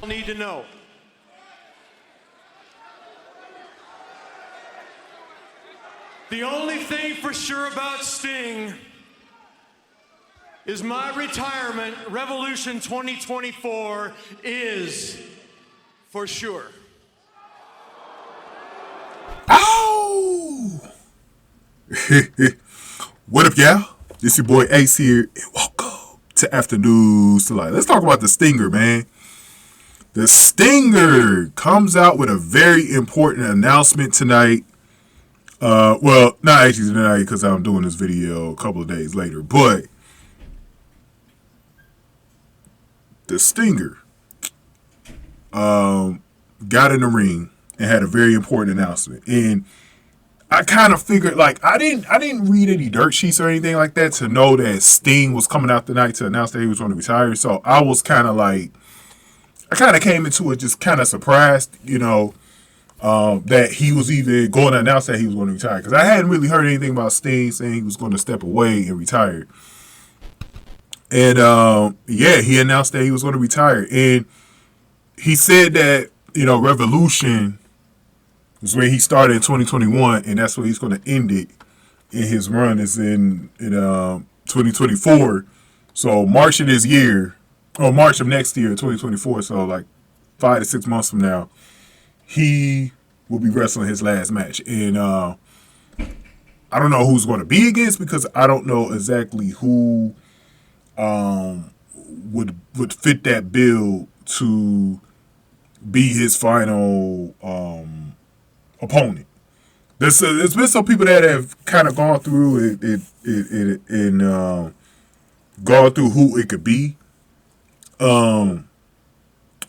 Need to know. The only thing for sure about Sting is my retirement, Revolution 2024, is for sure. Ow! What up, y'all? This your boy Ace here, and welcome to Afternoons Delight. Let's talk about the Stinger, man. The Stinger comes out with a very important announcement tonight. Well, not actually tonight because I'm doing this video a couple of days later, but the Stinger got in the ring and had a very important announcement. And I kind of figured, like, I didn't read any dirt sheets or anything like that to know that Sting was coming out tonight to announce that he was going to retire. So I was kind of like, I kind of came into it just kind of surprised, that he was even going to announce that he was going to retire. Because I hadn't really heard anything about Sting saying he was going to step away and retire. And, he announced that he was going to retire. And he said that, Revolution was where he started in 2021, and that's where he's going to end it. And his run is in 2024. So March of this year, or March of next year, 2024, so like 5 to 6 months from now, he will be wrestling his last match. And I don't know who's going to be against, because I don't know exactly who would fit that bill to be his final opponent. There's been some people that have kind of gone through it and gone through who it could be. One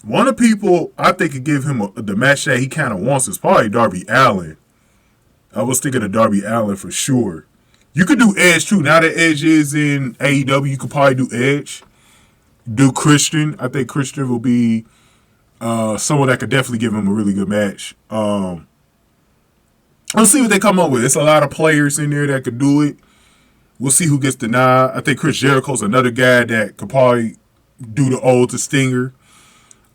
of the people I think could give him the match that he kind of wants is probably Darby Allin. I was thinking of Darby Allin for sure. You could do Edge too. Now that Edge is in AEW, you could probably do Edge. Do Christian. I think Christian will be someone that could definitely give him a really good match. Let's see what they come up with. It's a lot of players in there that could do it. We'll see who gets denied. I think Chris Jericho's another guy that could probably do the old to Stinger.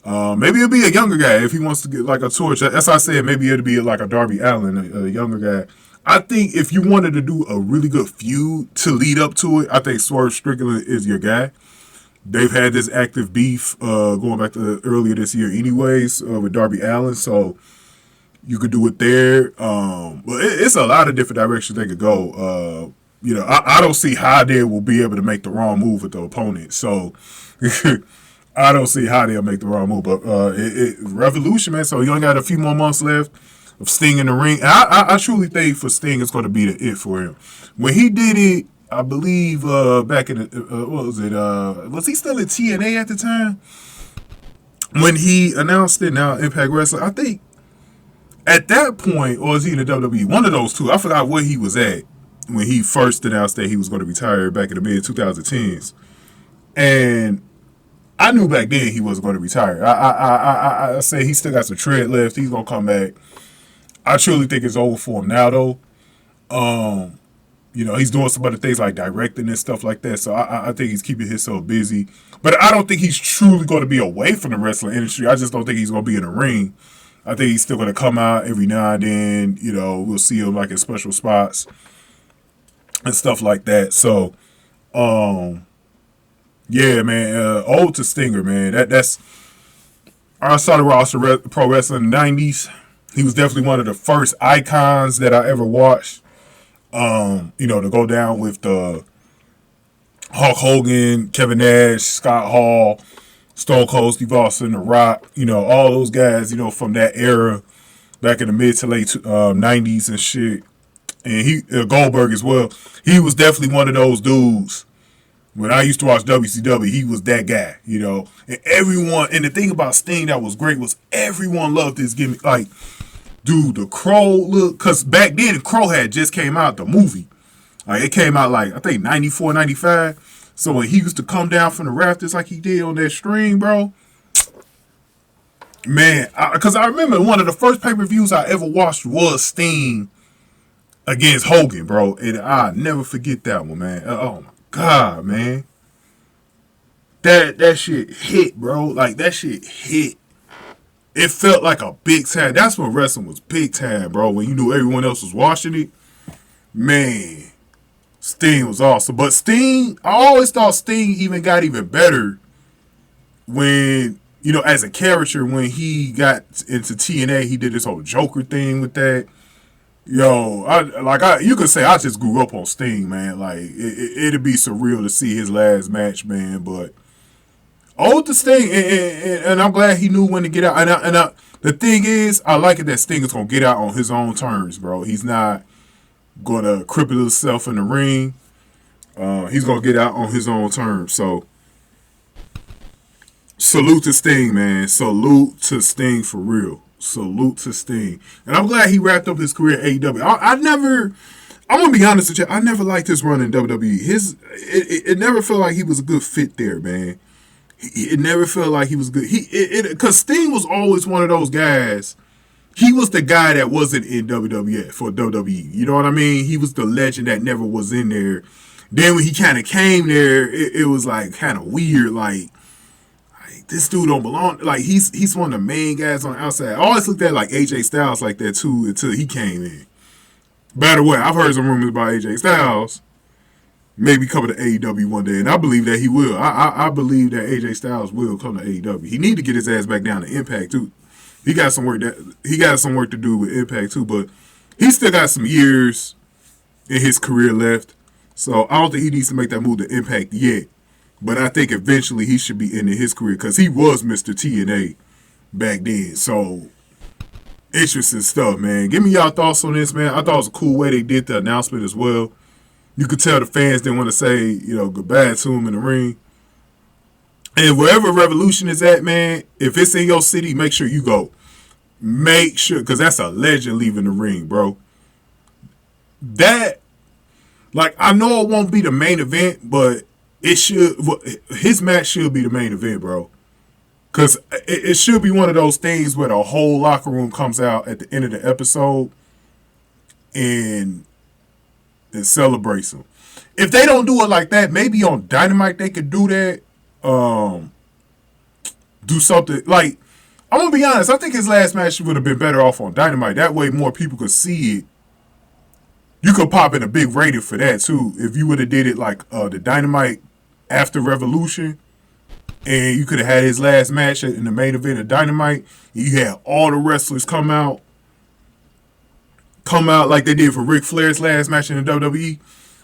Maybe it'll be a younger guy if he wants to get like a torch. That's why I said maybe it'll be like a Darby Allin, a younger guy. I think if you wanted to do a really good feud to lead up to it, I think Swerve Strickland is your guy. They've had this active beef going back to earlier this year anyways with Darby Allin, so you could do it there. But it's a lot of different directions they could go. I don't see how they will be able to make the wrong move with the opponent. So I don't see how they'll make the wrong move. But Revolution, man. So you only got a few more months left of Sting in the ring. And I truly think for Sting, it's going to be the it for him. When he did it, I believe back in what was it? Was he still at TNA at the time? When he announced it, now Impact Wrestling, I think at that point, or was he in the WWE? One of those two. I forgot where he was at when he first announced that he was going to retire back in the mid-2010s. And I knew back then he wasn't going to retire. I say he still got some tread left. He's going to come back. I truly think it's over for him now, though. He's doing some other things like directing and stuff like that. So I think he's keeping himself busy. But I don't think he's truly going to be away from the wrestling industry. I just don't think he's going to be in the ring. I think he's still going to come out every now and then. We'll see him like in special spots and stuff like that. So, yeah, man. Old to Stinger, man. That's I saw the roster pro wrestling in the 90s. He was definitely one of the first icons that I ever watched. To go down with the Hulk Hogan, Kevin Nash, Scott Hall, Stone Cold Steve Austin, The Rock, all those guys, from that era back in the mid to late 90s and shit. And Goldberg as well. He was definitely one of those dudes. When I used to watch WCW, he was that guy, And everyone, and the thing about Sting that was great was everyone loved his gimmick. Like, dude, the Crow look, because back then, the Crow had just came out, the movie. Like, it came out like, I think 94, 95. So when he used to come down from the rafters like he did on that string, bro, man, because I remember one of the first pay-per-views I ever watched was Sting against Hogan, bro. And I'll never forget that one, man. Oh, my God, man. That shit hit, bro. Like, that shit hit. it felt like a big time. That's when wrestling was big time, bro. When you knew everyone else was watching it. Man, Sting was awesome. But Sting, I always thought Sting even got even better when, you know, as a character, when he got into TNA, he did this whole Joker thing with that. Yo, you could say I just grew up on Sting, man. Like, it'd be surreal to see his last match, man. But old to Sting, and I'm glad he knew when to get out. And the thing is, I like it that Sting is gonna get out on his own terms, bro. He's not gonna cripple himself in the ring. He's gonna get out on his own terms. So, salute to Sting, man. Salute to Sting for real. Salute to Sting. And I'm glad he wrapped up his career at AEW. I'm gonna be honest with you, I never liked his run in WWE. It never felt like he was a good fit there, man. It never felt like he was good. Because Sting was always one of those guys. He was the guy that wasn't in WWF for WWE. You know what I mean? He was the legend that never was in there. Then when he kind of came there, it was like kind of weird. Like, this dude don't belong. Like, he's one of the main guys on the outside. I always looked at like AJ Styles like that too until he came in. By the way, I've heard some rumors about AJ Styles maybe coming to AEW one day, and I believe that he will. I believe that AJ Styles will come to AEW. He need to get his ass back down to Impact too. He got some work to do with Impact too, but he still got some years in his career left. So I don't think he needs to make that move to Impact yet. But I think eventually he should be ending his career because he was Mr. TNA back then. So, interesting stuff, man. Give me y'all thoughts on this, man. I thought it was a cool way they did the announcement as well. You could tell the fans didn't want to say, you know, goodbye to him in the ring. And wherever Revolution is at, man, if it's in your city, make sure you go. Make sure, because that's a legend leaving the ring, bro. That, like, I know it won't be the main event, but his match should be the main event, bro. Because it should be one of those things where the whole locker room comes out at the end of the episode and celebrates him. If they don't do it like that, maybe on Dynamite they could do that. Do something like, I'm gonna be honest, I think his last match would have been better off on Dynamite. That way more people could see it. You could pop in a big rating for that too. If you would have did it like the Dynamite after Revolution, and you could have had his last match in the main event of Dynamite, and you had all the wrestlers come out like they did for Ric Flair's last match in the WWE.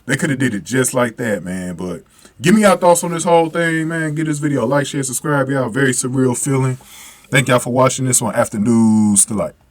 They could have did it just like that, man. But give me your thoughts on this whole thing, man. Give this video a like, share, subscribe, y'all. Very surreal feeling. Thank y'all for watching this one. After News Delight.